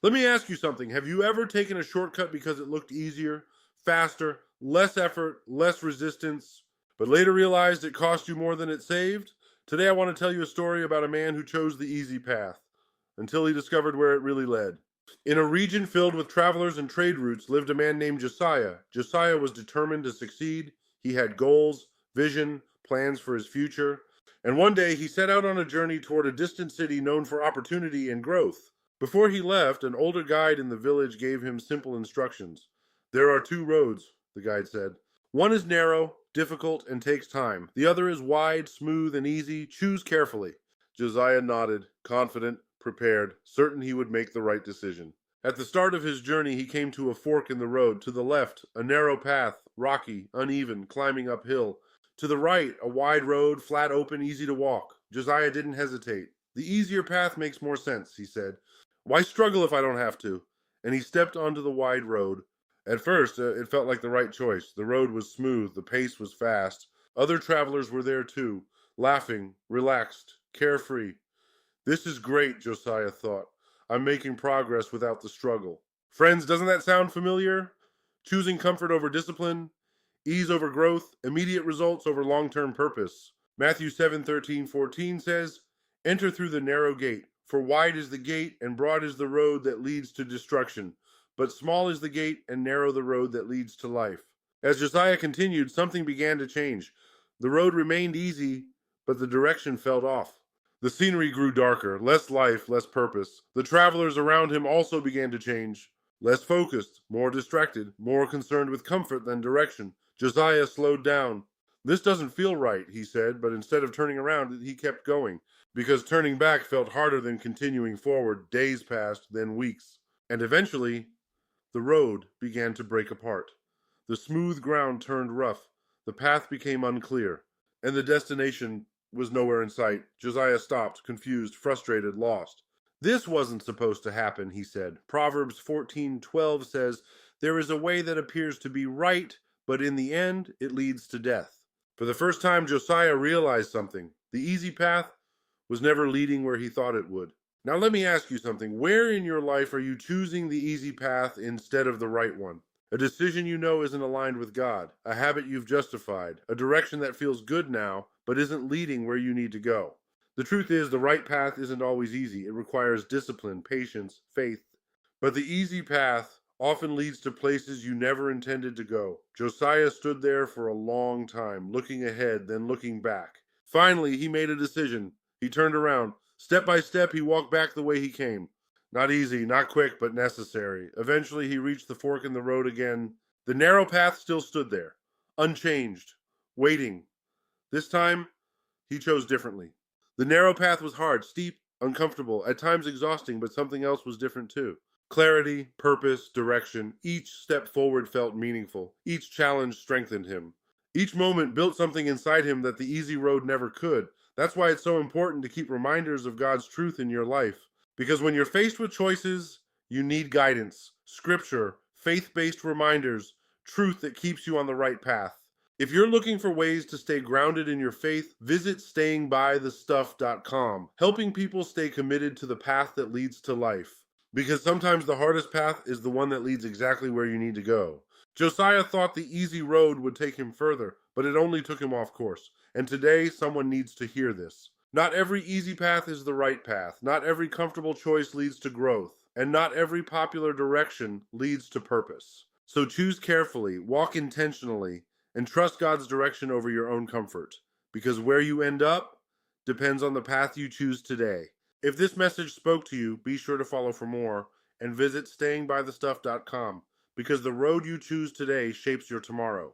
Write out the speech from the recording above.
Let me ask you something. Have you ever taken a shortcut because it looked easier, faster, less effort, less resistance, but later realized it cost you more than it saved? Today, I want to tell you a story about a man who chose the easy path until he discovered where it really led. In a region filled with travelers and trade routes lived a man named Josiah. Josiah was determined to succeed. He had goals, vision, plans for his future. And one day he set out on a journey toward a distant city known for opportunity and growth. Before he left, an older guide in the village gave him simple instructions. There are two roads, the guide said. One is narrow, difficult, and takes time. The other is wide, smooth, and easy. Choose carefully. Josiah nodded, confident, prepared, certain he would make the right decision. At the start of his journey, he came to a fork in the road. To the left, a narrow path, rocky, uneven, climbing uphill. To the right, a wide road, flat open, easy to walk. Josiah didn't hesitate. The easier path makes more sense, he said. Why struggle if I don't have to? And he stepped onto the wide road. At first, it felt like the right choice. The road was smooth, the pace was fast. Other travelers were there too, laughing, relaxed, carefree. This is great, Josiah thought. I'm making progress without the struggle. Friends, doesn't that sound familiar? Choosing comfort over discipline, ease over growth, immediate results over long-term purpose. Matthew 7:13-14 says, Enter through the narrow gate, for wide is the gate and broad is the road that leads to destruction, but small is the gate and narrow the road that leads to life. As Josiah continued, something began to change. The road remained easy, but the direction felt off. The scenery grew darker, less life, less purpose. The travelers around him also began to change. Less focused, more distracted, more concerned with comfort than direction. Josiah slowed down. This doesn't feel right, he said, but instead of turning around, he kept going, because turning back felt harder than continuing forward. Days passed, then weeks, and eventually, the road began to break apart. The smooth ground turned rough, the path became unclear, and the destination was nowhere in sight. Josiah stopped, confused, frustrated, lost. This wasn't supposed to happen, he said. Proverbs 14:12 says, There is a way that appears to be right, but in the end it leads to death. For the first time, Josiah realized something. The easy path was never leading where he thought it would. Now let me ask you something. Where in your life are you choosing the easy path instead of the right one? A decision you know isn't aligned with God, a habit you've justified, a direction that feels good now, but isn't leading where you need to go. The truth is, the right path isn't always easy. It requires discipline, patience, faith. But the easy path often leads to places you never intended to go. Josiah stood there for a long time, looking ahead, then looking back. Finally, he made a decision. He turned around. Step by step, he walked back the way he came. Not easy, not quick, but necessary. Eventually, he reached the fork in the road again. The narrow path still stood there, unchanged, waiting. This time, he chose differently. The narrow path was hard, steep, uncomfortable, at times exhausting, but something else was different too. Clarity, purpose, direction. Each step forward felt meaningful. Each challenge strengthened him. Each moment built something inside him that the easy road never could. That's why it's so important to keep reminders of God's truth in your life. Because when you're faced with choices, you need guidance, scripture, faith-based reminders, truth that keeps you on the right path. If you're looking for ways to stay grounded in your faith, visit stayingbythestuff.com, helping people stay committed to the path that leads to life. Because sometimes the hardest path is the one that leads exactly where you need to go. Josiah thought the easy road would take him further, but it only took him off course. And today, someone needs to hear this. Not every easy path is the right path. Not every comfortable choice leads to growth. And not every popular direction leads to purpose. So choose carefully, walk intentionally, and trust God's direction over your own comfort. Because where you end up depends on the path you choose today. If this message spoke to you, be sure to follow for more and visit stayingbythestuff.com, because the road you choose today shapes your tomorrow.